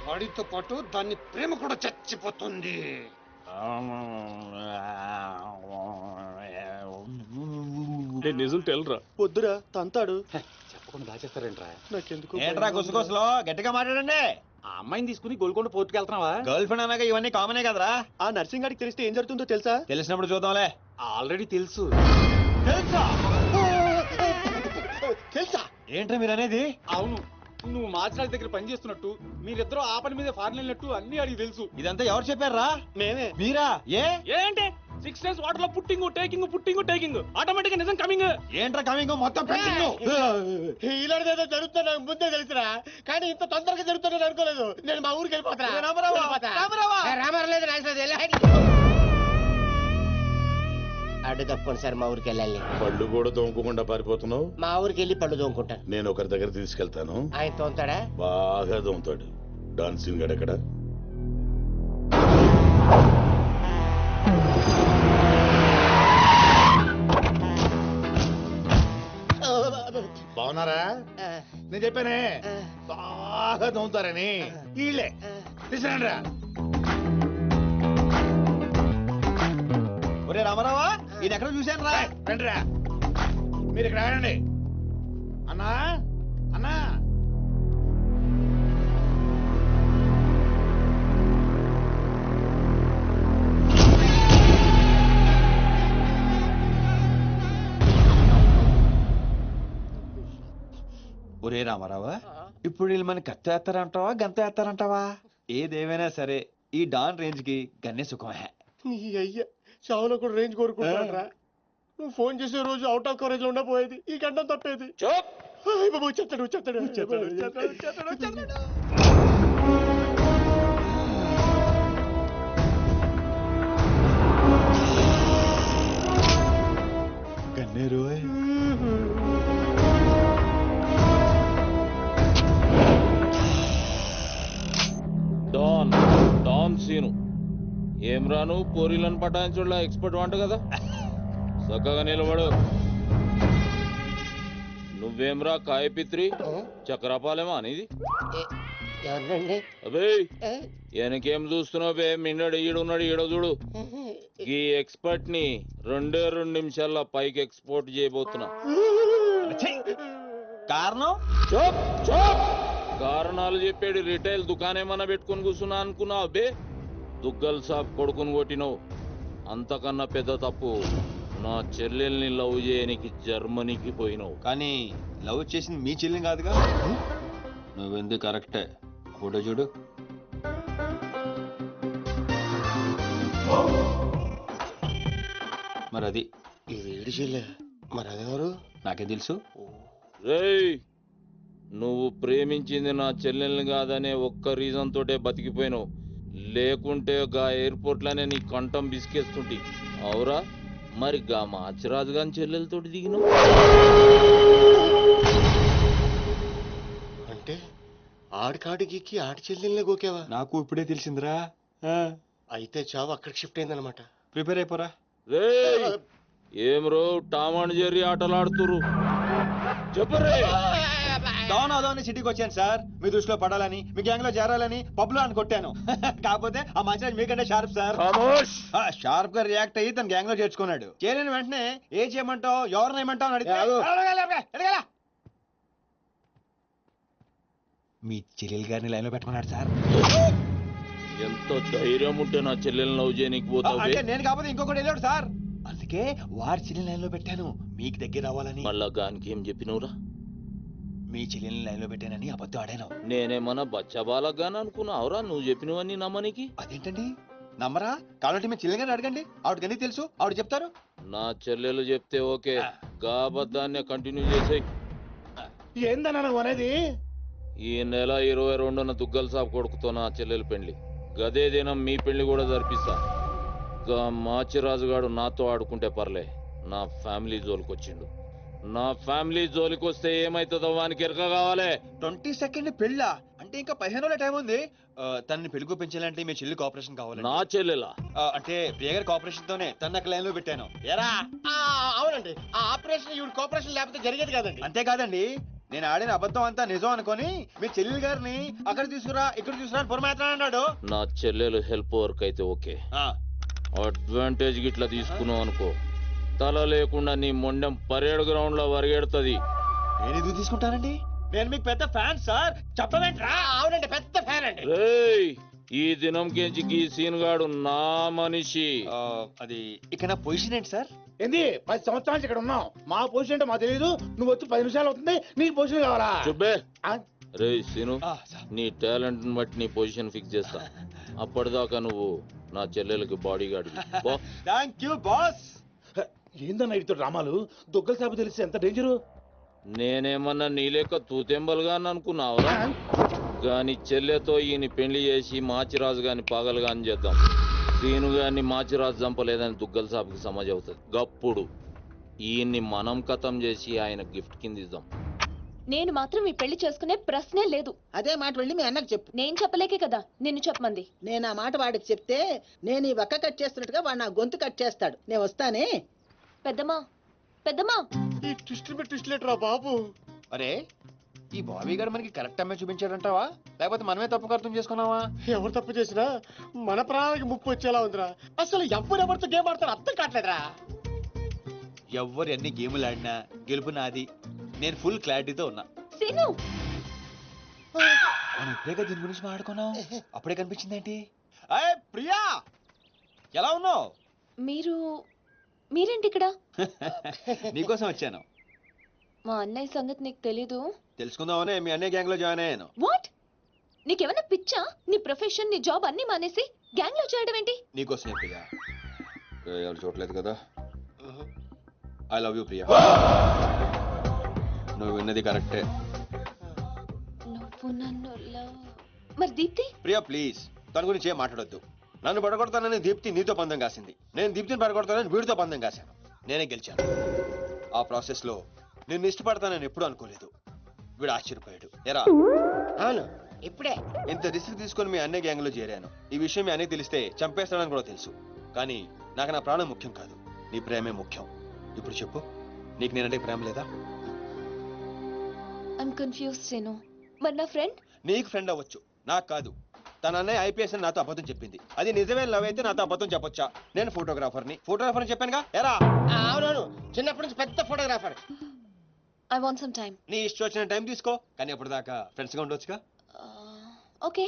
వాడితో పాటు దాన్ని ప్రేమ కూడా చచ్చిపోతుంది. నిజం తెలరా? వద్దురా తంతాడు. చెప్పకుండా దాచేస్తారేంట్రా? నాకెందుకు ఏంట్రా గుసగుసలో గట్టిగా మాట్లాడండి. ఆ అమ్మాయిని తీసుకుని గోల్కొండ పోర్టుకి వెళ్తున్నావా? గర్ల్ ఫ్రెండ్ అన్నాక ఇవన్నీ కామనే కదరా. ఆ నర్సింగ్ గారికి తెలిస్తే ఏం జరుగుతుందో తెలుసా? తెలిసినప్పుడు చూద్దాంలే. ఆల్రెడీ తెలుసు. తెలుసా? తెలుసా? ఏంట్రా మీరు అనేది? అవును, నువ్వు మాచిరాజు దగ్గర పని చేస్తున్నట్టు, మీరిద్దరూ ఆ పని మీద ఫారెన్ వెళ్ళినట్టు అన్ని అడిగి తెలుసు. ఇదంతా ఎవరు చెప్పారా? మేమే. మీరా? ఏంటి 6 days వాటర్ లో పుట్టింగ్ టేకింగ్ ఆటోమేటిక్ గా నిజం కమింగ్. ఏంట్రా కమింగ్ మొత్తం పెట్టింగ్? ఇలాంటిదేదో జరుగుతున్నా నాకు ముందే తెలుసురా, కానీ ఇంత తొందరగా జరుగుతుందని అనుకోలేదు. నేను మా ఊరికి వెళ్ళిపోతా. అడ్డు తప్పకుండా సార్ మా ఊరికి వెళ్ళాలి. పళ్ళు కూడా తోముకోకుండా పారిపోతున్నావు. మా ఊరికి వెళ్ళి పళ్ళు తోముకుంటాను. నేను ఒకరి దగ్గర తీసుకెళ్తాను, ఆయన తోముతాడా? బాగా తోముతాడు. డాన్సింగ్ గడెక్కడ? బాగున్నారా? నేను చెప్పానే బాగా తోముతారని. వీళ్ళే తీసుకురండి. ఒరే రామారావా, ఇది ఎక్కడ చూశాను రా. రండిరా, మీరు ఇక్కడ ఆగండి. అన్నా అన్నా, ఒరే రామారావా, ఇప్పుడు వీళ్ళు మన కత్తి వేస్తారంటావా గంత వేస్తారంటావా? ఏదేమైనా సరే ఈ డాన్ రేంజ్ కి గన్నే సుఖమే. నీ అయ్యా చావులో కూడా రేంజ్ కోరుకుంటారా? నువ్వు ఫోన్ చేసే రోజు అవుట్ ఆఫ్ కవరేజ్ లో ఉండపోయేది, ఈ గంటం తప్పేది. చెత్తడు. గన్నేరు డాన్ సీను ఏం రాను పోరీలను పటాయించుడులా ఎక్స్పర్ట్ వంట కదా. చక్కగా నిలబడు. నువ్వేమ్రా కాయపిత్రి చక్రపాలేమా అనేది? ఎవరండి? అబే వెనకేం చూస్తున్నావు బే? మిన్నడు ఈడున్నాడు, ఈడో చూడు. ఈ ఎక్స్పర్ట్ ని 2 నిమిషాల్లో పైకి ఎక్స్పోర్ట్ చేయబోతున్నా. కారణం? కారణాలు చెప్పాడు. రిటైల్ దుకాణేమన్నా పెట్టుకుని కూర్చున్నా అనుకున్నావు బే? దుగ్గల్ సాబ్ కొడుకుని కొట్టినావు. అంతకన్నా పెద్ద తప్పు నా చెల్లెల్ని లవ్ చేయనికి జర్మనీకి పోయినావు. కానీ లవ్ చేసింది మీ చెల్లి కాదుగా. నువ్వెందుకు కరెక్టే. ఫోటో చూడు. మరి అది ఈ వేడి చెల్లె, మరి అదెవరు? నాకే తెలుసు. రేయ్, నువ్వు ప్రేమించింది నా చెల్లెల్ని కాదనే ఒక్క రీజన్ తోటే బతికిపోయినావు. లేకుంటే గా ఎయిర్పోర్ట్ లోనే నీ కంఠం బిసికేస్తుంటి. అవురా? మరి గా మాచిరాజు గాని చెల్లెలతోటి దిగినావు. అంటే ఆడికాడికి ఆడి చెల్లెల్ని గోకేవా? నాకు ఇప్పుడే తెలిసిందిరా. అయితే చావు అక్కడికి షిఫ్ట్ అయిందనమాట. ప్రిపేర్ అయిపోరా. రేయ్, ఏం రో టామ్ అండ్ జెర్రీ ఆటలాడుతురు? చెప్పరే. డాన్ అవుదామని సిటీకి వచ్చాను సార్, మీ దృష్టిలో పడాలని, మీ గ్యాంగ్ లో చేరాలని పబ్ లో అని కొట్టాను. కాకపోతే ఆ మధ్య మీకంటే షార్ప్ సార్. షార్ప్ గా రియాక్ట్ అయ్యి తన గ్యాంగ్ లో చేర్చుకున్నాడు. చేరిన వెంటనే ఏం చేయమంటావు, ఎవరిని ఏమంటావు అని అడిగితే మీ చెల్లెలు గారిని లైన్ లో పెట్టమన్నాడు సార్. ఎంత ధైర్యం ఉంటే నా చెల్లెల్ని లవ్ చేయనికి పోతావు? అంటే నేను కాకపోతే ఇంకొకటి వెళ్ళాడు సార్, అందుకే వారి చెల్లెని లైన్ లో పెట్టాను మీకు దగ్గర రావాలని. మళ్ళా గానికి ఏం చెప్పినవురా? మీ చెల్లెల్ని లైన్ లో పెట్టానని అబద్ధం ఆడాను. నేనేమన్నా బచ్చబాలగాని అనుకున్నావురా నువ్వు చెప్పినవన్నీ నమ్మనికి? అదేంటండి నమ్మరా? కాబట్టి మీ చెల్లెలు గారిని అడగండి, ఆవిడకన్నీ తెలుసు, ఆవిడ చెప్తారు. నా చెల్లెలు చెప్తే ఓకే, గా అబద్ధాన్ని కంటిన్యూ చేసేయి. ఏందన్నా నువ్వు అనేది? ఈ నెల 22న దుగ్గల్ సాబ్ కొడుకుతో నా చెల్లెలు పెళ్లి. గదే దినం మీ పెళ్లి కూడా జరిపిస్తా. గా మాచిరాజుగాడు నాతో ఆడుకుంటే పర్లే, నా ఫ్యామిలీ జోలికొచ్చిండు. నా ఫ్యామిలీ జోలికొస్తే ఏమైతుందో వానికి ఎరక కావాలి. 22nd పెళ్ళా? అంటే ఇంకా 15 రోజుల టైం ఉంది. తనని పెళ్లి పెంచాలంటే మీ చెల్లి కోఆపరేషన్ కావాలి. నా చెల్లెలా? అంటే ప్రియ గారి కోఆపరేషన్ తోనే తన లైన్ లో పెట్టాను. ఎరా? అవునండి, ఆ ఆపరేషన్ ఈవిడ కోఆపరేషన్ లేకపోతే జరిగేది కాదండి. అంతేకాదండి, నేను ఆడిన అబద్ధం అంతా నిజం అనుకొని మీ చెల్లెలు గారిని అక్కడ తీసుకురా ఇక్కడ తీసుకురా అని పొరమాత్రం అన్నాడు. నా చెల్లెలు హెల్ప్ వర్క్ అయితే ఓకే, అడ్వాంటేజ్ గిట్లా తీసుకున్నావు అనుకో తల లేకుండా నీ మొండెం పరేడ్ గ్రౌండ్ లో వరిగెడుతుంది. నేను ఎందుకు తీసుకుంటానండి? నేను మీకు పెద్ద ఫ్యాన్ సార్, చెప్పవేంట్రా? అవునండి, పెద్ద ఫ్యాన్ అండి. రేయ్, ఈ దినం కెంచి గీ సీన్ గాడు నా మనిషి. అది ఇక నా పొజిషన్ ఏంటి సార్? ఏంది 10 సంవత్సరాల నుంచి ఇక్కడ ఉన్నాం, మా పొజిషన్ అంటే మాకు తెలియదు. నువ్వు వచ్చి 10 నిమిషాలు అవుతుంది, నీకు పొజిషన్ కావాలా? చుబ్బే. ఆ, రేయ్ సీను, సార్. నీ టాలెంట్ బట్టి నీ పొజిషన్ ఫిక్స్ చేస్తా. అప్పటిదాకా నువ్వు నా చెల్లెలకి body guard. Thank you boss. ఏందన్నా ఇటు రామాలు, దొగ్గల సాబు తెలిసి ఎంత డేంజరు. నేనేమన్నా నీ లెక్క తూతెంబలుగా అనుకున్నావురా? గాని చెల్లెతో ఈయన పెళ్లి చేసి మాచిరాజు గాని పాగలుగా అని చేద్దాం. సీను గాని మాచిరాజు చంపలేదని దుగ్గల సాబుకి సమాజ్ అవుతుంది. గప్పుడు ఈయన్ని మనం కథం చేసి ఆయన గిఫ్ట్ కింద ఇద్దాం. నేను మాత్రం ఈ పెళ్లి చేసుకునే ప్రశ్నే లేదు. అదే మాట వెళ్ళి మీ అన్నకు చెప్పు. నేను చెప్పలేకే కదా నిన్ను చెప్పమంది. నేను ఆ మాట వాడికి చెప్తే నేను ఈ వక్క కట్ చేస్తున్నట్టుగా వాడు నా గొంతు కట్ చేస్తాడు. నేను వస్తానే. పెద్దమ్మా, పెద్దమ్మా, ఈ ట్విస్ట్ మీద ట్విస్ట్ లేటరా బాబు. అరే, ఈ బాబీ గారు మనకి కరెక్ట్ అమ్మాయి చూపించాడంటావా, లేకపోతే మనమే తప్పుగా అర్థం చేసుకున్నావా? ఎవరు తప్పు చేసినా మన ప్రాణానికి ముప్పు వచ్చేలా ఉందిరా. అసలు ఎవరెవరితో గేమ్ ఆడతారు అర్థం కావట్లేదురా. ఎవ్వరు ఎన్ని గేములు ఆడినా గెలుపు నాది. నేను ఫుల్ క్లారిటీతో ఉన్నా. సీను, మనం ఇప్పుడే దీని గురించి మాట్లాడుకున్నాం, అప్పుడే కనిపించిందేంటి? అయ్యే ప్రియా, ఎలా ఉన్నావు? మీరేంటి ఇక్కడ? నీకోసం వచ్చాను. మా అన్నయ్య సంగతి నీకు తెలీదు. తెలుసుకుందామనే మీ అన్నయ్య గ్యాంగ్ లో జాయిన్ అయ్యాను. వాట్? నీకేమైనా పిచ్చా? నీ ప్రొఫెషన్, నీ జాబ్ అన్ని మానేసి గ్యాంగ్ లో చేయడం ఏంటి? నీకోసమే ప్రియా. ఎవరు చూడలేదు కదా. I love you Priya. నువ్వు విన్నది కరెక్టే. నువ్వు నన్ను మరి దీప్తి? ప్రియా ప్లీజ్, తన గురించి ఏం మాట్లాడొద్దు. నన్ను పడగొడతానని దీప్తి నీతో పందెం కాసింది. నేను దీప్తిని పడగొడతానని వీడితో పందెం కాశాను. నేనే గెలిచాను. ఆ ప్రాసెస్ లో నిన్ను ఇష్టపడతానని ఎప్పుడు అనుకోలేదు. వీడు ఆశ్చర్యపోయాడు. ఎరా? అవును, ఇప్పుడే. ఇంత రిస్క్ తీసుకొని మీ అన్నయ్య గ్యాంగ్ లో చేరాను. ఈ విషయం మీ అన్నయ్య తెలిస్తే చంపేస్తాడని కూడా తెలుసు. కానీ నాకు నా ప్రాణం ముఖ్యం కాదు, నీ ప్రేమే ముఖ్యం. ఇప్పుడు చెప్పు, నీకు నేనంటే ప్రేమ లేదా? I'm confuse Seenu. మరి నా ఫ్రెండ్? నీకు ఫ్రెండ్ అవ్వచ్చు, నాకు కాదు. తన అన్నయ్య ఐపీఎస్ అని నాతో అబద్ధం చెప్పింది. అది నిజమే లవ్ అయితే నాతో అబద్ధం చెప్పొచ్చా? నేను ఫోటోగ్రాఫర్ అని చెప్పానుగా. ఎరా? అవునవును, చిన్నప్పటి నుంచి పెద్ద photographer. I want some time. నీ ఇష్టం వచ్చిన టైం తీసుకో, కానీ అప్పుడు దాకా ఫ్రెండ్స్ గా ఉండొచ్చుగా. ఓకే.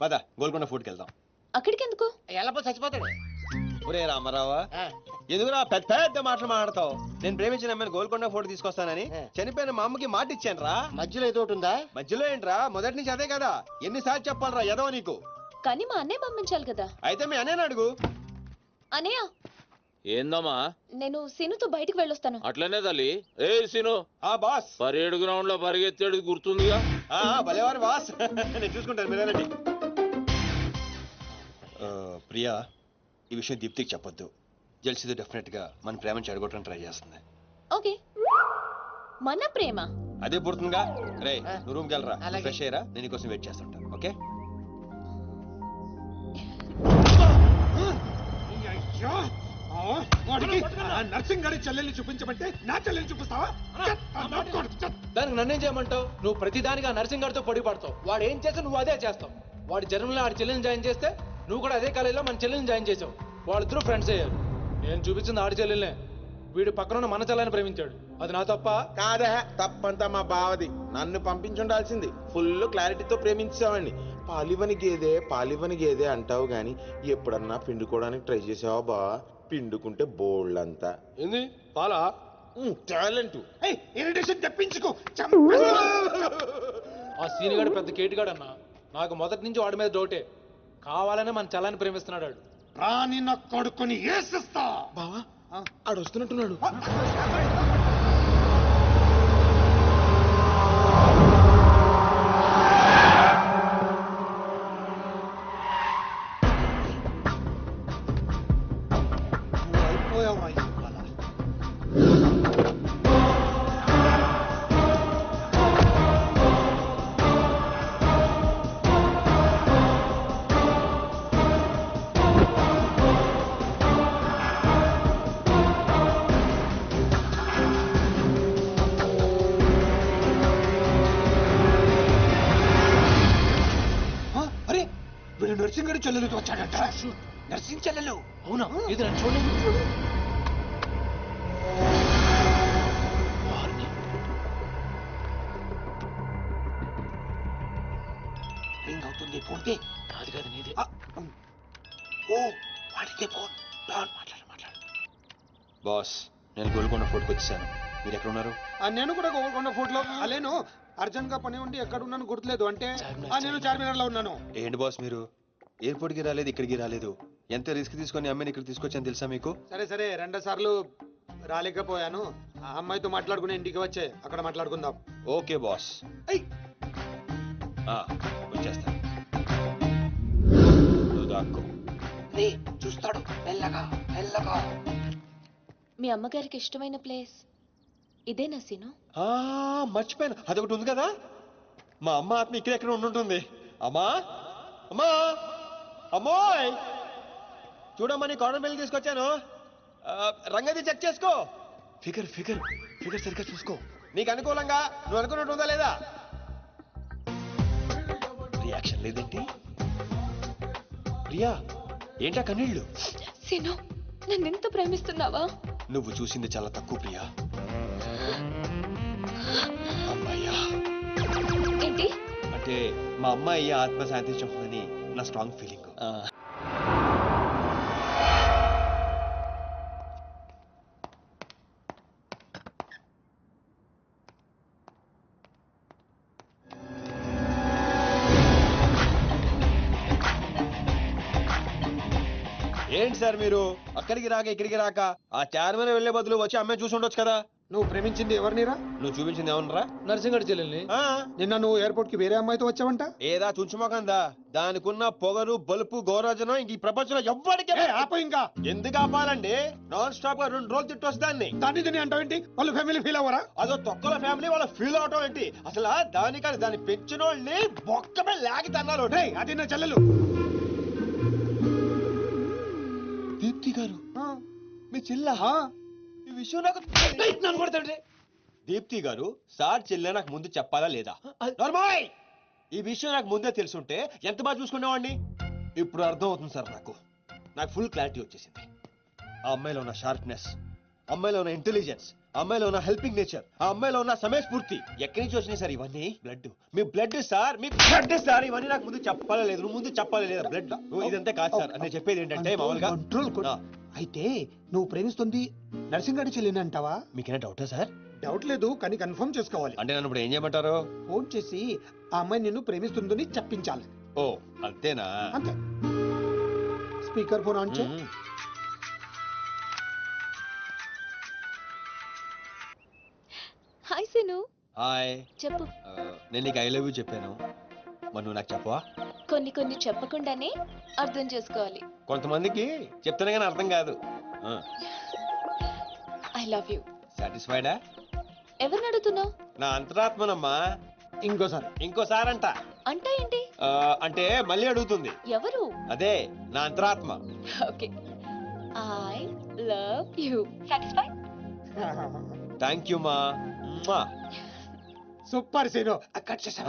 పద గోల్కొండ ఫుడ్కి వెళ్దాం. అక్కడికి ఎందుకు? ఎలాపో చచ్చిపోతాడు. ఒరే రామారావా, ఎందుకురా పెద్ద పెద్ద మాటలు మాట్లాడతావు? నేను ప్రేమించిన అమ్మాయిని గోల్కొండ ఫోటో తీసుకొస్తానని చనిపోయిన మా అమ్మకి మాట ఇచ్చాను రా. మధ్యలో ఏదో ఒకటి ఉందా? మధ్యలో ఏంట్రా, మొదటి నుంచి అదే కదా. ఎన్నిసార్లు చెప్పాలరా ఎదవ నీకు? కానీ మా అన్నయ్య పంపించాలి కదా. అయితే మీ అన్నయ్యని అడుగు. అన్నయ్య, ఏందమ్మా? నేను సీనుతో బయటికి వెళ్ళొస్తాను. అట్లనే తల్లి. ఏ సీను, ఆ బాస్ పరేడ్ గ్రౌండ్ లో పరిగెత్తేది గుర్తుందిగా? భలేవారు బాస్. నేను చూసుకుంటాను, మీరేనండి. ప్రియా, ఈ విషయం దీప్తికి చెప్పొద్దు. జెల్సీతో డెఫినెట్ గా మన ప్రేమను చెడగొట్టడం ట్రై చేస్తుంది. ఓకే. మన ప్రేమ అదే పుడుతుందిగా. రే, నువ్వు రూమ్కి వెళ్ళరా, అలాగే. ఫ్రెష్ అయ్యరా, నేను నీకోసం వెయిట్ చేస్తుంటా. ఓకే? నర్సింగ్ గారి చెల్లెల్ని చూపించమంటే నా చెల్లెల్ని చూపిస్తావా? దానికి నన్నేం చేయమంటావు? నువ్వు ప్రతిదానికి ఆ నర్సింగ్ గారితో పొడి పడతావు. వాడు ఏం చేస్తే నువ్వు అదే చేస్తావు. వాడి జన్మలో ఆడి చెల్లెని జాయిన్ చేస్తే నువ్వు కూడా అదే కాలేజీలో మన చెల్లెని జాయిన్ చేసావు. వాళ్ళిద్దరూ ఫ్రెండ్స్ అయ్యారు. నేను చూపించింది ఆడి చెల్లెలనే. వీడు పక్కన మన చెల్లని ప్రేమించాడు. అది నా తప్ప? కాదే, తప్పంతా మా బావది. నన్ను పంపించుండాల్సింది. ఫుల్ క్లారిటీతో ప్రేమించావండి. పాలివని గేదే అంటావు గాని ఎప్పుడన్నా పిండుకోవడానికి ట్రై చేసావా బా? పిండుకుంటే బోల్డంతా. ఏంది పాలా? టాలెంట్. ఇరిటేషన్ తెప్పించుకో. ఆ సీనిగాడు పెద్ద కేటుగాడు అన్న. నాకు మొదటి నుంచి వాడి మీద డౌటే. కావాలనే మన చెల్లని ప్రేమిస్తున్నాడు వాడు. రాని నా కొడుకుని ఏసిస్తా. బావా, ఆడు వస్తున్నట్టున్నాడు. నర్సింగ్ గారి చెల్లెలతో వచ్చాడట. నర్సింగ్ చెల్లెలు? అవునా? ఇది నన్ను చూడండి. రింగ్ అవుతుంది. ఫోన్కి కాదు కాదు నీదే. ఓ వాడితే ఫోన్. మాట్లాడు. బాస్, నేను గోల్కొండ ఫోర్ట్కి వచ్చేసాను. మీరు ఎక్కడ ఉన్నారు? నేను కూడా గోల్కొండ ఫోర్ట్లో అలేను. అర్జెంట్ గా పని ఉండి ఎక్కడ ఉన్నాను గుర్తులేదు. అంటే నేను చార్మినార్ లో ఉన్నాను. ఏంటి బాస్ మీరు ఎయిర్పోర్ట్ కి రాలేదు, ఇక్కడికి రాలేదు. ఎంత రిస్క్ తీసుకొని అమ్మాయిని ఇక్కడ తీసుకొచ్చాను తెలుసా మీకు? సరే 2 సార్లు రాలేకపోయాను. ఆ అమ్మాయితో మాట్లాడుకుని ఇంటికి వచ్చే అక్కడ మాట్లాడుకుందాం. Okay boss. వచ్చేస్తా. నువ్వు దాక్కో. చూస్తాడు మెల్లగా. మీ అమ్మగారికి ఇష్టమైన ప్లేస్ ఇదేనా సీను? మర్చిపోయాను, అదొకటి ఉంది కదా. మా అమ్మ ఆత్మ ఇక్కడ ఎక్కడ ఉండుంటుంది. అమ్మా అమ్మోయ్, చూడమ్మా నీ కాటన్ బిల్ తీసుకొచ్చాను. రంగది చెక్ చేసుకో. ఫిగర్ సరిగ్గా చూసుకో. నీకు అనుకూలంగా నువ్వు అనుకున్నట్టు ఉందా లేదా? రియాక్షన్ లేదేంటి? ప్రియా, ఏంటా కన్నీళ్ళు? సీను, నన్నెంత ప్రేమిస్తున్నావా? నువ్వు చూసింది చాలా తక్కువ ప్రియా. అమ్మాయ్యా ఏంటి అంటే మా అమ్మాయి ఆత్మ శాంతించని నా స్ట్రాంగ్ ఫీలింగ్. ఏంటి సార్ మీరు అక్కడికి రాక ఇక్కడికి రాక ఆ చార్మన్ వెళ్లే బదులు వచ్చి అమ్మాయి చూసి ఉండొచ్చు కదా. నువ్వు ప్రేమించింది ఎవరినిరా? నువ్వు చూపించింది ఏమన్నారా? నర్సింగడి చెల్లెల్ని. నిన్న నువ్వు ఎయిర్పోర్ట్ కి వేరే అమ్మాయితో వచ్చావంట. ఏదా తుంచుమోకందా? దానికున్న పొగరు బలుపు గౌరవజనం ఇంక ఈ ప్రపంచంలో ఎవ్వడికి ఇంకా ఎందుకు ఆపాలండి? నాన్ స్టాప్ గా 2 రోజులు తిట్టొచ్చు దాన్ని. దాన్ని అంటావేంటి? వాళ్ళు ఫ్యామిలీ ఫీల్ అవ్వరా? అదో తొక్కల ఫ్యామిలీ వాళ్ళ ఫీల్ అవటం ఏంటి? అసలు దానికని దాన్ని పెంచిన వాళ్ళని బొక్కమే లాగి తన్నారు. అది నా చెల్లెలు. దీప్తి గారు మీ చెల్ల? ఈ విషయం నాకు నన్ను కొడతాండి. దీప్తి గారు సార్ చెల్లె నాకు ముందు చెప్పాలా లేదా? నార్మల్, ఈ విషయం నాకు ముందే తెలుసుంటే ఎంత బాగా చూసుకునేవాడిని. ఇప్పుడు అర్థం అవుతుంది సార్. నాకు ఫుల్ క్లారిటీ వచ్చేసింది. ఆ అమ్మాయిలో ఉన్న షార్ప్నెస్, అమ్మాయిలో ఉన్న ఇంటెలిజెన్స్, అమ్మాయిలో ఉన్న హెల్పింగ్ నేచర్, ఆ అమ్మాయిలో ఉన్న సమయస్ఫూర్తి ఎక్కడి నుంచి వచ్చినాయి సార్ ఇవన్నీ? బ్లడ్, మీ బ్లడ్ సార్, మీ బ్లడ్ సార్. ఇవన్నీ నాకు ముందు చెప్పాలా లేదు? నువ్వు ముందు చెప్పాలా లేదా? బ్లడ్ ఇదంతా కాదు సార్. నేను చెప్పేది ఏంటంటే మామూలుగా అయితే నువ్వు ప్రేమిస్తుంది నర్సింగడి చెల్లిని అంటావా? మీకేనా డౌటా సార్? డౌట్ లేదు, కానీ కన్ఫర్మ్ చేసుకోవాలి. అంటే నన్ను ఇప్పుడు ఏం చేయమంటారు? ఫోన్ చేసి ఆ అమ్మాయి నిన్ను ప్రేమిస్తుందని చెప్పించాలి. ఓ అంతేనా? అంతే. స్పీకర్ ఫోన్ ఆన్ చేయి. హాయ్ సీను. హాయ్. చెప్పు. నేను నీకు ఐ లవ్ యూ చెప్పాను, మరి నువ్వు నాకు చెప్పవా? కొన్ని చెప్పకుండానే అర్థం చేసుకోవాలి. కొంతమందికి చెప్తానే కానీ అర్థం కాదు. I love you. సాటిస్ఫైడా? ఎవరిని అడుగుతున్నావు? నా అంతరాత్మనమ్మా. ఇంకోసారి అంట. అంటే ఏంటి? అంటే మళ్ళీ అడుగుతుంది. ఎవరు? అదే నా అంతరాత్మ. Okay, I love you. Satisfy? Thank you మా. Super scene. కట్ చేసా.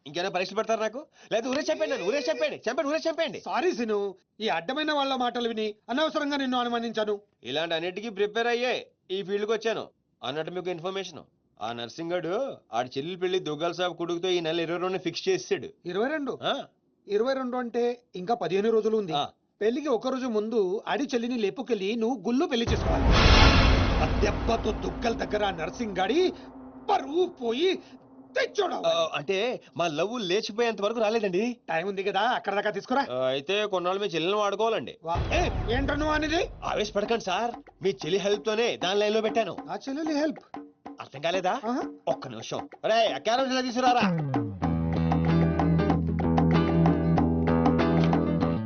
ఇంకేమైనా పరీక్షలు పెడతారు నాకు? లేదా ఊరే చెప్పండి. సారీ సీను, ఈ అడ్డమైన వాళ్ళ మాటలు విని అనవసరంగా నిన్ను అనుమానించాను. ఇలాంటి అన్నిటికీ ప్రిపేర్ అయ్యే ఈ ఫీల్డ్ కి వచ్చాను. అన్నట్టు మీకు ఇన్ఫర్మేషన్, ఆ నర్సింగ్ గడు ఆడి చెల్లెలు పెళ్లి దుగ్గాల సాబ్ కొడుకుతో ఈ నెల 22 ఫిక్స్ చేసాడు. 22 అంటే ఇంకా 15 రోజులు ఉంది. పెళ్లికి ఒక రోజు ముందు ఆడి చెల్లిని లేపుకెళ్ళి నువ్వు గుళ్ళు పెళ్లి చేసుకోవాలి. ఆ దెబ్బతో దుగ్గల దగ్గర నర్సింగ్ గాడి పరువు పోయి తెచ్చోడు. అంటే మా లవ్ లేచిపోయేంత వరకు రాలేదండి. టైం ఉంది కదా, అక్కడ దాకా తీసుకురా. అయితే కొన్నాళ్ళు మీ చెల్లెలను వాడుకోవాలండి. ఏంటో నువ్వు అనేది? ఆవేశపడకండి సార్, మీ చెల్లి హెల్ప్ తోనే దాని లైన్ లో పెట్టాను. ఆ చెల్లెలి హెల్ప్ అర్థం కాలేదా? ఒక్క నిమిషం. రే అక్కారం తీసుకురారా.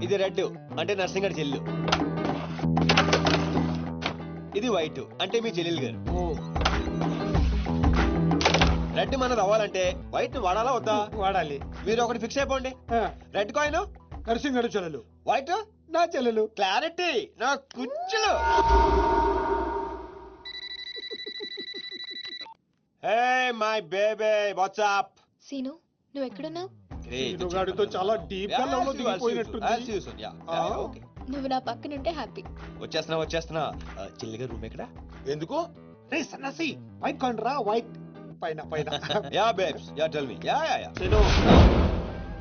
ఇది రెడ్ అంటే నర్సింగ్ గారి చెల్లు, ఇది వైట్ అంటే మీ చెల్లెలు గారు. రెడ్ మనది అవ్వాలంటే వైట్ వాడాలా వద్దా? వాడాలి. మీరు ఒకటి ఫిక్స్ అయిపోండి. రెడ్ కాయిన్ నర్సింగ్ గారి చెల్లెలు, వైట్ నా చెల్లెలు. క్లారిటీ నా కుచ్చులు. Hey my baby, what's up? Seenu, నువ్వు ఎక్కడున్నావు? గాడితో చాలా డీప్ గా లవ్ లో దిగిపోయినట్టుంది. నువ్వు నా పక్కనుంటే హ్యాపీ. వచ్చేస్తున్నా చిల్లిగా రూమ్ ఎక్కడ? ఎందుకు? రే సన్నసి వైట్ కొండ్రా వైట్ పైన పైన. Yeah babes yeah tell me yeah నేను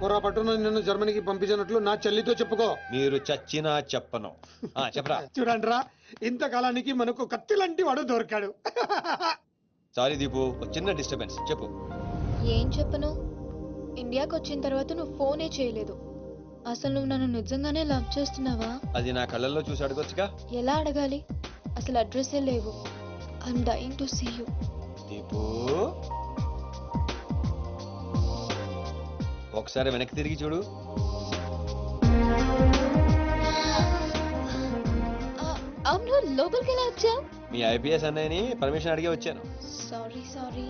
పొరపాటున నిన్ను జర్మనీకి పంపించినట్లు నా చెల్లితో చెప్పుకో. మీరు చచ్చినా చెప్పను. చెప్పరా. చూడండిరా, ఇంతకాలానికి మనకు కత్తి లాంటి వాడు దొరికాడు. సారీ దీపు, ఒక చిన్న డిస్టర్బెన్స్. చెప్పు. ఏం చెప్పను? ఇండియాకి వచ్చిన తర్వాత నువ్వు ఫోనే చేయలేదు. అసలు నువ్వు నన్ను నిజంగానే లవ్ చేస్తున్నావా? అది నా కళ్ళల్లో చూసి అడగొచ్చుగా. ఎలా అడగాలి? అసలు అడ్రస్సే లేవు. I'm dying to see you. Deepu ఒకసారి వెనక్కి తిరిగి చూడు. అవును, లోపలికి ఎలా వచ్చావు? మీ ఐపీఎస్ అన్నయ్యని పర్మిషన్ అడిగే వచ్చాను. సారీ.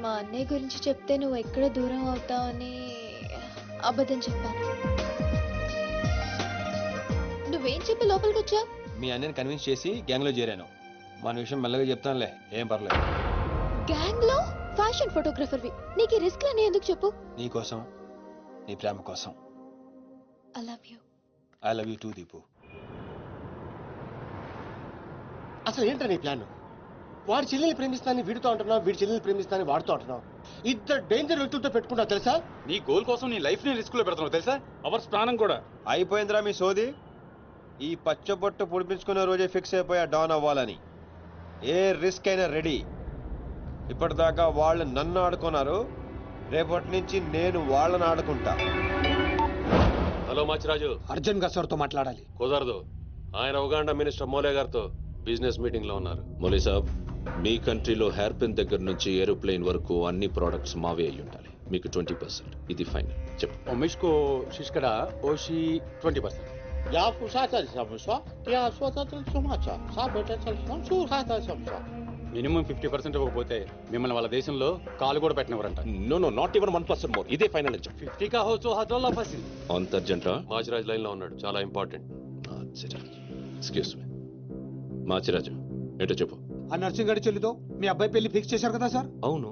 మా అన్నయ్య గురించి చెప్తే నువ్వు ఎక్కడ దూరం అవుతావని అబద్ధం చెప్పాను. నువ్వేం చెప్పి లోపలికి వచ్చావు? మీ అన్నయ్యని కన్విన్స్ చేసి గ్యాంగ్ లో చేరాను. మన విషయం మెల్లగా చెప్తానులే, ఏం పర్లేదు. గ్యాంగ్ లో ఫ్యాషన్ ఫోటోగ్రఫర్వి, నీకు ఈ రిస్క్ అని ఎందుకు చెప్పు? నీ కోసం, నీ ప్రేమ కోసం. I love you. I love you two Deepu. అసలు ఏంటో నీ ప్లాన్? వాడి చెల్లెల్ని ప్రేమిస్తానని వీడితో అంటున్నావు, వీడి చెల్లెల్ని ప్రేమిస్తానని వాడితో అంటున్నావు. ఇద్దరు డేంజర్ వ్యక్తులతో పెట్టుకున్నావు తెలుసా? నీ గోల్ కోసం నీ లైఫ్ ని రిస్క్ లో పెడుతున్నావు తెలుసా? అవర్ ప్రాణం కూడా. అయిపోయిందిరా మీ సోది. ఈ పచ్చబొట్టు పొడిపించుకునే రోజే ఫిక్స్ అయిపోయా డాన్ అవ్వాలని. ఏ రిస్క్ అయినా రెడీ. ఇప్పటిదాకా వాళ్ళు నన్ను ఆడుకున్నారు, రేపటి నుంచి నేను వాళ్ళని ఆడుకుంటా. హలో మాచిరాజు, అర్జున్ గారు సార్తో మాట్లాడాలి. కుదరదు. ఆయన ఉగాండా మినిస్టర్ మోలే గారితో బిజినెస్ మీటింగ్ లో ఉన్నారు. మౌలీ సాబ్, మీ కంట్రీలో హెయిర్ పిన్ దగ్గర నుంచి ఏరోప్లేన్ వరకు అన్ని ప్రోడక్ట్స్ మావే అయి ఉండాలి. మీకు 20%. ఇది ఫైనల్. చెప్పు. మిష్కో శిష్కడ ఓషి 20%. Ja, fortsätta som så. Ja, så att det som att så borde det som så hata som så. Minimum 50% ఇవ్వకపోతే మిమ్మల్ని వాళ్ళ దేశంలో కాలు కూడా పెట్టినవరంట. No not even 1% more. ఇదే ఫైనల్ అని చెప్పు. 50 కా హో సో హజార్లా ఫసి. అంత అర్జెంటా? మాచిరాజ్ లైన్ లో ఉన్నాడు, చాలా ఇంపార్టెంట్. Excuse me. మాచిరాజు, ఏంటో చెప్పు. ఆ నర్సింగ్ గారి చెల్లితో మీ అబ్బాయి పెళ్లి ఫిక్స్ చేశారు కదా సార్? అవును,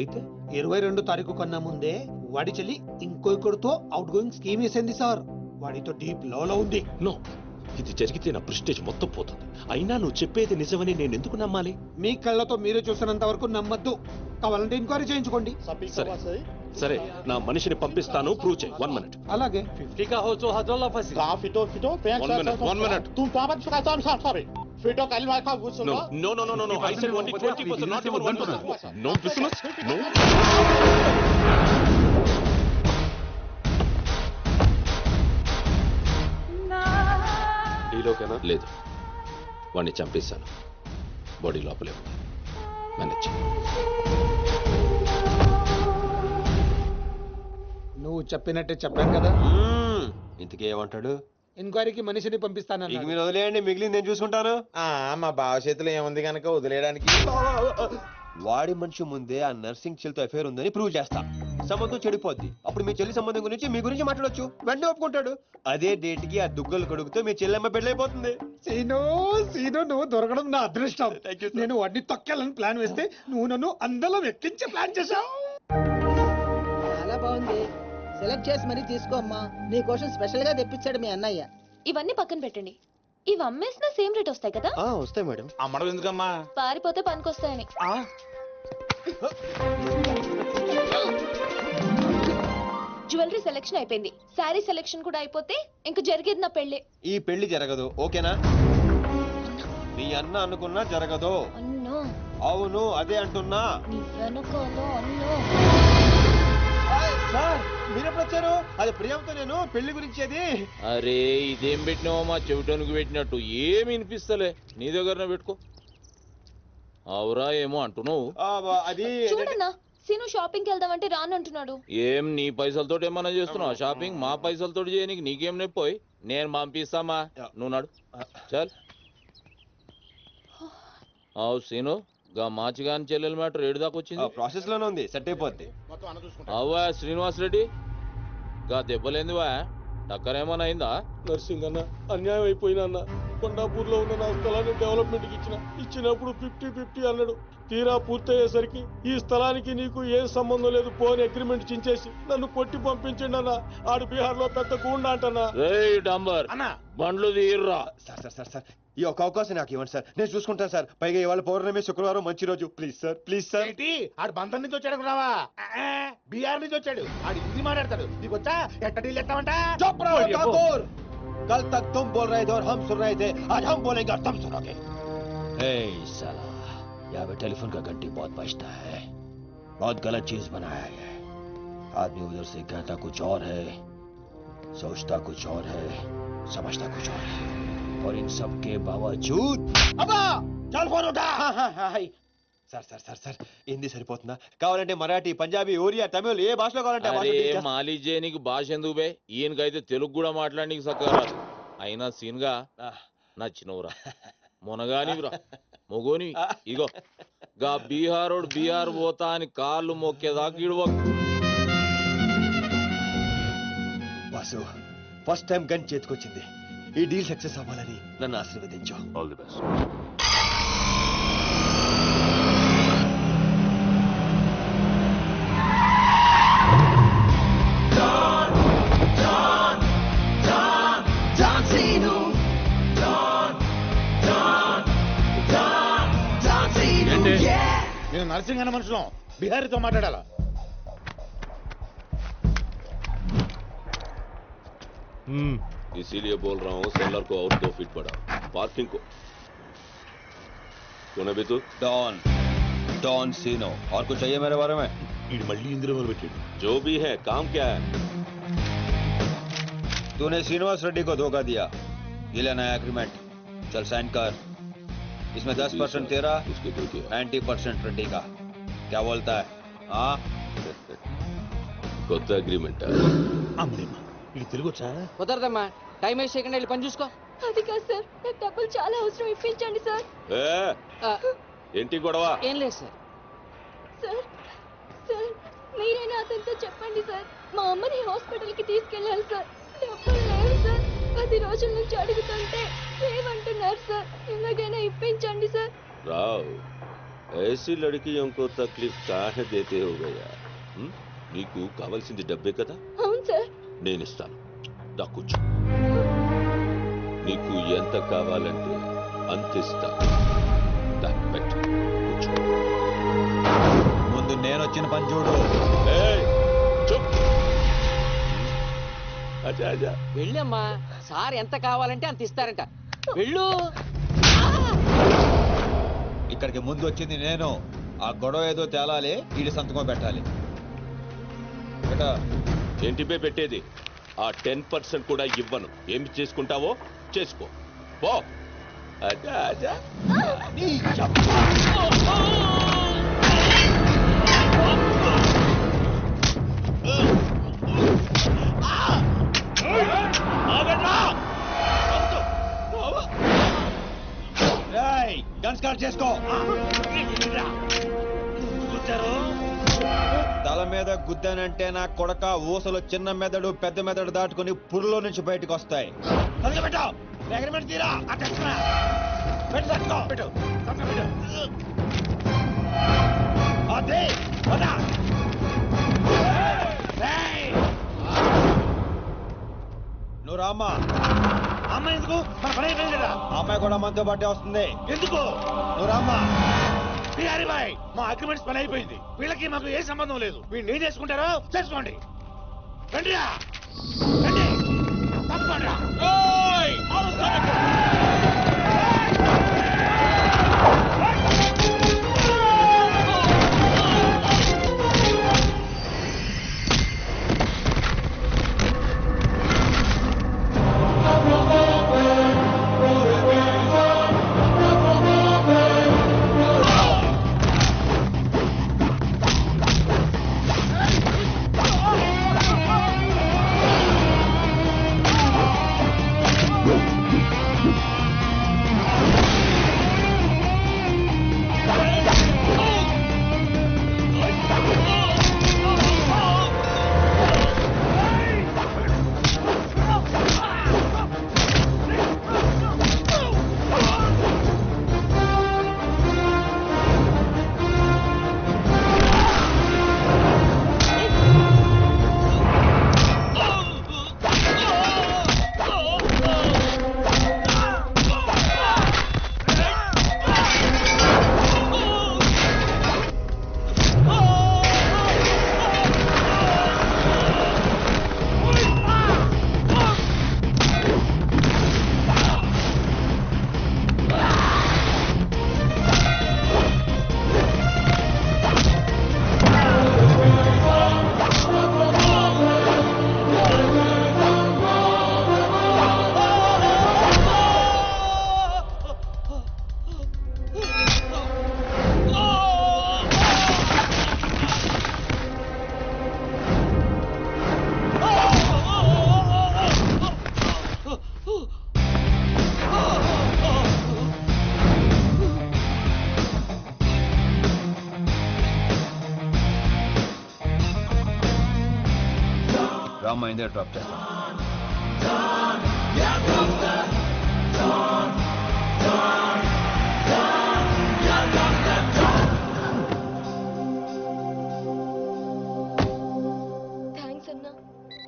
అయితే 22 తారీఖు కన్నా ముందే వాడి చెల్లి ఇంకొకరితో అవుట్ గోయింగ్ స్కీమ్ వేసింది సార్. వాడితో డీప్ లో ఉంది. నో, ఇది జరిగితే నా ప్రెస్టేజ్ మొత్తం పోతుంది. అయినా నువ్వు చెప్పేది నిజమని నేను ఎందుకు నమ్మాలి? మీ కళ్ళతో మీరే చూసినంత వరకు నమ్మద్దు. కావాలంటే ఎంక్వైరీ చేయించుకోండి. సరే, నా మనిషిని పంపిస్తాను, ప్రూవ్ చేయి. 1 minute. అలాగే. 50 కా హో so హజార్లా ఫసి. Ja, fito, pengar. 1 minute. Tu tabat ska ta sam sorry. Fito kalma ka vusu. No. I said only 20%, not even 1%. No business. No. డీలోకేనా? లేదు, వాడిని చంపేశాను. బాడీ లోపలే ఉంది. మేనేజ్. నువ్వు చెప్పినట్టే చెప్పాను కదా. ఇంతకీ ఏమంటాడు? ఎంక్వైరీకి మనిషిని పంపిస్తాను. ఇక మీరు వదిలేయండి, మిగిలింది నేను చూసుకుంటాను. మా బావ చేతిలో ఏముంది కనుక వదిలేయడానికి. వాడి మనిషి ముందే ఆ నర్సింగ్ చెల్లితో అఫేర్ ఉందని ప్రూవ్ చేస్తా. సంబంధం చెడిపోద్ది. అప్పుడు మీ చెల్లి సంబంధం గురించి మీ గురించి మాట్లాడొచ్చు. వెంటనే ఒప్పుకుంటాడు. అదే డేట్ కి ఆ దుగ్గలు కొడుకుతో మీ చెల్లెమ్మ పెళ్ళైపోతుంది. సీను నువ్వు దొరకడం నా అదృష్టం. నేను వాడిని తొక్కాలని ప్లాన్ వేస్తే నువ్వు నన్ను అందలో ఎక్కించే ప్లాన్ చేశావు. చాలా బాగుంది. సెలెక్ట్ చేసి మరీ తీసుకో అమ్మా. నీ కోసం స్పెషల్ గా తెప్పించాడు మీ అన్నయ్య. ఇవన్నీ పక్కన పెట్టండి. ఇవి అమ్మేసిన సేమ్ రేట్ వస్తాయి కదా? వస్తాయి మేడం. అమ్మడం ఎందుకమ్మా? పారిపోతే పనికొస్తాయని. జ్యువెలరీ సెలెక్షన్ అయిపోయింది. శారీ సెలెక్షన్ కూడా అయిపోతే ఇంక జరిగేది నా పెళ్లి. ఈ పెళ్లి జరగదు, ఓకేనా? మీ అన్న అనుకున్నా జరగదు. అన్నో. అవును, అదే అంటున్నా. నీ వెనుకలో అన్నో. సార్, మీరెప్పుడు వచ్చారు? అది ప్రియంతో నేను పెళ్లి గురించి. అది అరే, ఇదేం పెట్టినావో మా చెవిటానికి పెట్టినట్టు ఏమి వినిపిస్తలే. నీ దగ్గరనే పెట్టుకో. అవురా ఏమో అంటున్నావు. అది చూడన్నా, సీను షాపింగ్కి వెళ్దామంటే రానంటున్నాడు. ఏం నీ పైసలతో ఏమన్నా చేస్తున్నావు షాపింగ్? మా పైసలతో చేయనీకి నీకేం నొప్పోయి? నేను పంపిస్తామా, నువ్వు నాడు. చల్. అవు సీను, గా మాచిగాని చెల్లెల మ్యాటర్ ఏడు దాకా వచ్చింది? ప్రాసెస్ లోనే ఉంది, సెట్ అయిపోద్ది. అవ్వా శ్రీనివాస్ రెడ్డి, గా దెబ్బలేందివా? టక్కరేమన్నా అయిందా? నర్సింగ్ అన్న అన్యాయం అయిపోయినా అన్న. కొండాపూర్ లో ఉన్న నా స్థలాన్ని డెవలప్మెంట్ కి ఇచ్చినప్పుడు 50-50 అన్నాడు. తీరా పూర్తయ్యేసరికి ఈ స్థలానికి నీకు ఏం సంబంధం లేదు పోని అగ్రిమెంట్ చించేసి నన్ను కొట్టి పంపించండి అన్న. ఆడు బీహార్ లో పెద్ద గూండా అంటన్నా. డాంబర్ అన్న బండ్లు తీర్రా. సార్ సార్ సార్ సార్ ఈ ఒక్క అవకాశం నాకు ఇవ్వండి సార్, నేను చూసుకుంటాను సార్. పైగా ఇవాళ పౌర్ణమి, శుక్రవారం మంచి రోజు. Please sir, please sir. ఏంటి ఆడు బంధం నుంచి వచ్చాడు రావా? బీహార్ నుంచి వచ్చాడు. ఆడు హిందీ మాట్లాడతాడు. నీకు వచ్చా? ఎట్ట డీల్ ఎత్తామంట? चुप रहो ठाकुर, कल तक तुम बोल रहे थे और हम सुन रहे थे, आज हम बोलेंगे और तुम सुनोगे. साला यहाँ पे टेलीफोन का घंटी बहुत बजता है, बहुत गलत चीज बनाया है. आदमी उधर से कहता कुछ और है, सोचता कुछ और है, समझता कुछ और है, और इन सब के बावजूद अब्बा चल फोन उठा. Sir sir sir sir Hindi సరిపోతుందా? కావాలంటే మరాఠీ, పంజాబీ, ఒరియా, తమిళ్ ఏ భాషలో కావాలంటే ఆ భాషలో అరే teach చేస్తా. మాలిజే నీకు భాష ఎందుకు బే? ఈయనకైతే తెలుగు కూడా మాట్లాడనీకి సక్కగా అయినా సీన్ గా నచ్చినవురా మునగానివిరా మొగోని. ఇగో గా బీహారోడు బీహార్ పోతా అని కాళ్ళు మొక్కేదాకా ఇడవ. వాసు ఫస్ట్ టైం గన్ చేతికొచ్చింది. ఈ డీల్ సక్సెస్ అవ్వాలని నన్ను ఆశీర్వదించు. All the best. నేను నర్సింగ్ అన్న మనుషులం బిహారీతో మాట్లాడాలా? इसीलिए बोल रहा हूँ सेलर को और 2 फीट बढ़ा, पार्किंग को. कौन है बे तू? डॉन, डॉन सीनो. और कुछ चाहिए मेरे बारे में? మళ్ళీ ఇందులో మొదలుపెట్టాడు. जो भी है काम क्या है? तूने श्रीनिवास रेड्डी को धोखा दिया, ये लेना है एग्रीमेंट. चल साइन कर. इसमें 10% तेरा, उसके दो दिया. 90% रेड्डी का. क्या बोलता है? हाँ కొత్త అగ్రిమెంట్. అమ్మేమ్మా ఇది తెలుగు వచ్చా? కుదరదమ్మా, టైం వేస్ట్ చేయకుండా వెళ్ళి పని చూసుకో. అది కాదు సార్, నాకు డబ్బులు చాలా అవసరం, ఇప్పించండి సార్. ఏంటి గొడవ? ఏం లేదు సార్. సార్ సార్ మీరైనా అతనితో చెప్పండి సార్, మా అమ్మని హాస్పిటల్కి తీసుకెళ్ళాలి సార్. డబ్బులు లేవు సార్, 10 రోజుల నుంచి అడుగుతుంటే లేవంటున్నారు సార్. ఎలాగైనా ఇప్పించండి సార్. రావ్, ऐसी लड़कियों को तकलीफ काहे देते हो गया? నీకు కావాల్సింది డబ్బే కదా? అవును సార్. నేను ఇస్తాను, దా కూర్చో. నీకు ఎంత కావాలంటే అంత ఇస్తా. దా పెట్టు, కూర్చో. ముందు నేను వచ్చిన పని చూడు. చూప్. అచ్చా అచ్చా వెళ్ళమ్మా, సార్ ఎంత కావాలంటే అంత ఇస్తారంట. వెళ్ళు. ఇక్కడికి ముందు వచ్చింది నేను. ఆ గొడవ ఏదో తేలాలి, ఈడి సంతకం పెట్టాలి. ఏంటి బే పెట్టేది? ఆ 10% కూడా ఇవ్వను. ఏమి చేసుకుంటావో చేసుకో పో. అచ్చా అచ్చా. గన్ స్టార్ట్ చేసుకో. తల మీద గుద్దానంటే నా కొడక ఊసలు చిన్న మెదడు పెద్ద మెదడు దాటుకుని పురులో నుంచి బయటకు వస్తాయి. నువ్వు రామ్మా. అమ్మాయి ఎందుకు? మన పని అయిపోయింది కదా. అమ్మాయి కూడా మనతో పాటే వస్తుంది. ఎందుకు? నువ్వు రామ్మా. బిహారీ బాయ్, మా అగ్రిమెంట్స్ పని అయిపోయింది. వీళ్ళకి మాకు ఏ సంబంధం లేదు. వీళ్ళు ఏం చేసుకుంటారో చేసుకోండి. రండిరా, రండి, తప్పకుండా. రామ్మ ఇందే డ్రాప్ చేస్తాను. థ్యాంక్స్ అన్నా.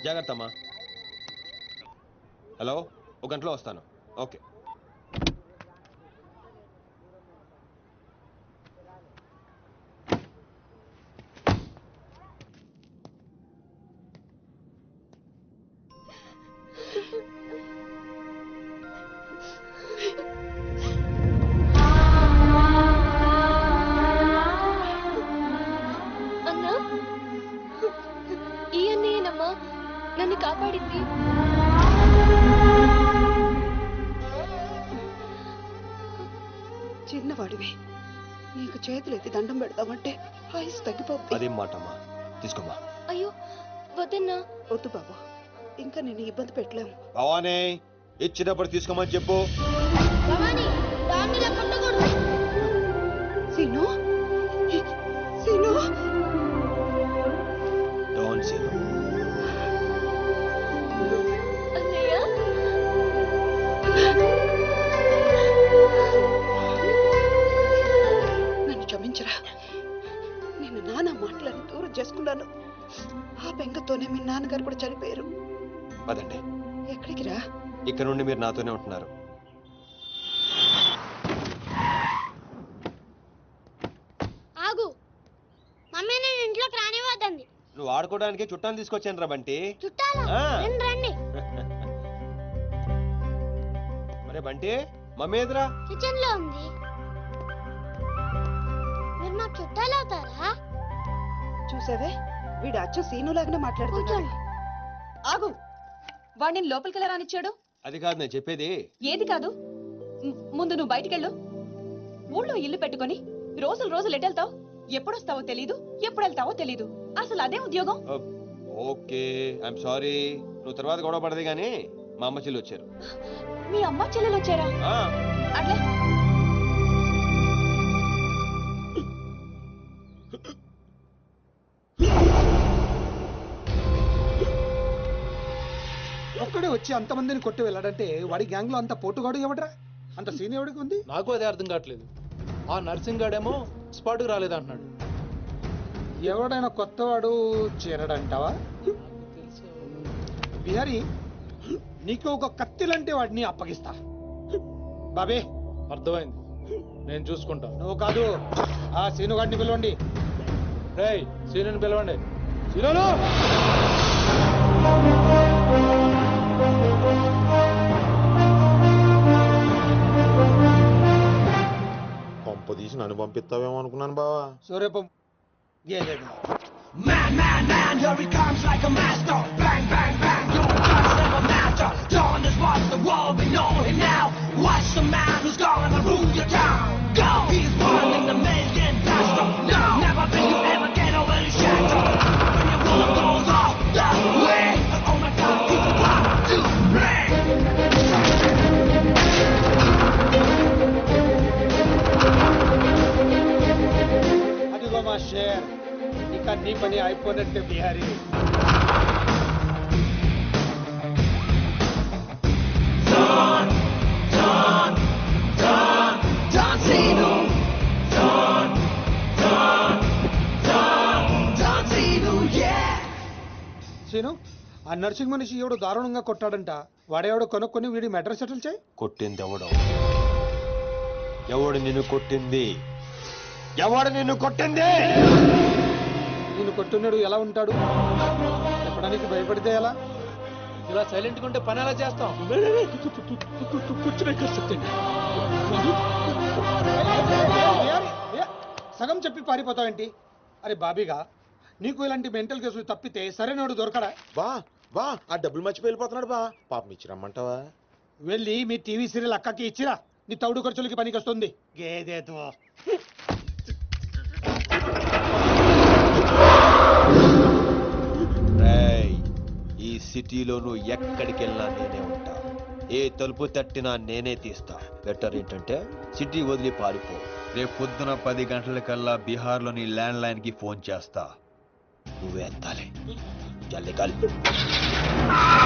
జాగ్రత్త అమ్మా. హలో, ఒక గంటలో వస్తాను. ఓకే. అన్నా, ఈ అన్నయ్యనమ్మా నన్ను కాపాడింది. చిన్నవాడివి, నీకు చేతులు ఎత్తి దండం పెడతామంటే ఆయుస్ తగ్గిపోద్ది. అదేం మాట అమ్మా, తీసుకోమ్మా. అయ్యో వద్దన్నా. వద్దు బాబు, ఇంకా నిన్ను ఇబ్బంది పెట్టలేము. భవానీ, ఇచ్చినప్పుడు తీసుకోమని చెప్పు. సీను, సీను, డోంట్ సీను. అన్నయ్య, నన్ను క్షమించరా. నేను నాన్న మాటలని దూరం చేసుకున్నాను. ఆ బెంగతోనే మీ నాన్నగారు కూడా చనిపోయారు. పదండి. ఎక్కడికి రా? ఇక్కడ నుండి మీరు నాతోనే ఉంటున్నారు. ఆగు, మమ్మీ నేను ఇంట్లోకి రానివ్వద్దండి. నువ్వు ఆడుకోవడానికి చుట్టాలు తీసుకొచ్చాను రా బంటి. చుట్టాలా? ఆ. రండి రండి. మరే బంటి, మమ్మీ ఎదురా? కిచెన్ లో ఉంది. మీరు మా చుట్టాలు అవుతారా? చూసావే, వీడు అచ్చు సీనులాగానే మాట్లాడుతున్నాడు. ఆగు, వాడిని లోపలికి ఎలా రానిచ్చాడు? అది కాదు నేను చెప్పేది. ఏది కాదు? ముందు నువ్వు బయటికెళ్ళు. ఊళ్ళో ఇల్లు పెట్టుకొని రోజులు రోజులు ఎటెళ్తావు? ఎప్పుడొస్తావో తెలీదు, ఎప్పుడు వెళ్తావో తెలీదు. అసలు అదే ఉద్యోగం. Okay, I'm sorry. నువ్వు తర్వాత గొడవ పడదు కానీ మా అమ్మ చెల్లి వచ్చారు. మీ అమ్మ చెల్లెలు వచ్చారా? అట్లా ఒక్కడే వచ్చి అంతమందిని కొట్టి వెళ్ళాడంటే వాడి గ్యాంగ్ లో అంత పోటుగాడు ఎవడరా? అంత సీన్ ఎవడికి ఉంది? నాకు అదే అర్థం కావట్లేదు. ఆ నర్సింగ్ గాడేమో స్పాట్కి రాలేదంటున్నాడు. ఎవడైనా కొత్తవాడు చేరడంటావా? బిహారీ, నీకు ఒక కత్తిలంటే వాడిని అప్పగిస్తా. బాబే, అర్థమైంది, నేను చూసుకుంటా. నువ్వు కాదు, ఆ సీనుగాడిని పిలవండి. రేయ్, సీనుని పిలవండి. సీనును! పంప తీసి నన్ను పంపిస్తావేమో అనుకున్నాను బావా. సూర్యపం గేలేదు. Man, man, man, here he comes like a master. Bang, bang, bang, your guns never matter. Dawn is what's the world, we know him now. Watch the man who's gonna rule your town. Go! He's running the million faster. No! Never think you ever get over his shadow. When your world goes off the way, oh my God, he's about to break. అదిగో మా share, ఇక నీ పని అయిపోయినట్టే Bihari. Scene, ఆ nursing మనిషి ఎవడు దారుణంగా కొట్టాడంట. వాడేవాడు కొనుక్కొని వీడి మెటర్ సెటిల్ చేయి. కొట్టింది ఎవడు? ఎవడు నిన్ను కొట్టింది? ఎవడు నిన్ను కొట్టింది? నిన్ను కొట్టున్నాడు ఎలా ఉంటాడు చెప్పడానికి భయపడితే ఎలా? ఇలా సైలెంట్ గా ఉంటే పని ఎలా చేస్తాం? సగం చెప్పి పారిపోతావేంటి? అరే బాబీగా, నీకు ఇలాంటి మెంటల్ కేసులు తప్పితే సరైనోడు దొరకడా? బా ఆ డబ్బులు మర్చిపోయి వెళ్ళిపోతున్నాడు బా. పాపం ఇచ్చిరమ్మంటావా? వెళ్ళి మీ టీవీ సీరియల్ అక్కకి ఇచ్చిరా, నీ తౌడు ఖర్చులకి పనికి వస్తుంది. గేదేతో ఈ సిటీలో నువ్వు ఎక్కడికి వెళ్ళినా నేనే ఉంటా. ఏ తలుపు తట్టినా నేనే తీస్తా. బెటర్ ఏంటంటే సిటీ వదిలి పారిపో. రేపు పొద్దున 10 గంటలకల్లా బీహార్లోని ల్యాండ్ లైన్ కి ఫోన్ చేస్తా. నువ్వే ఎత్తాలి. निकल निकल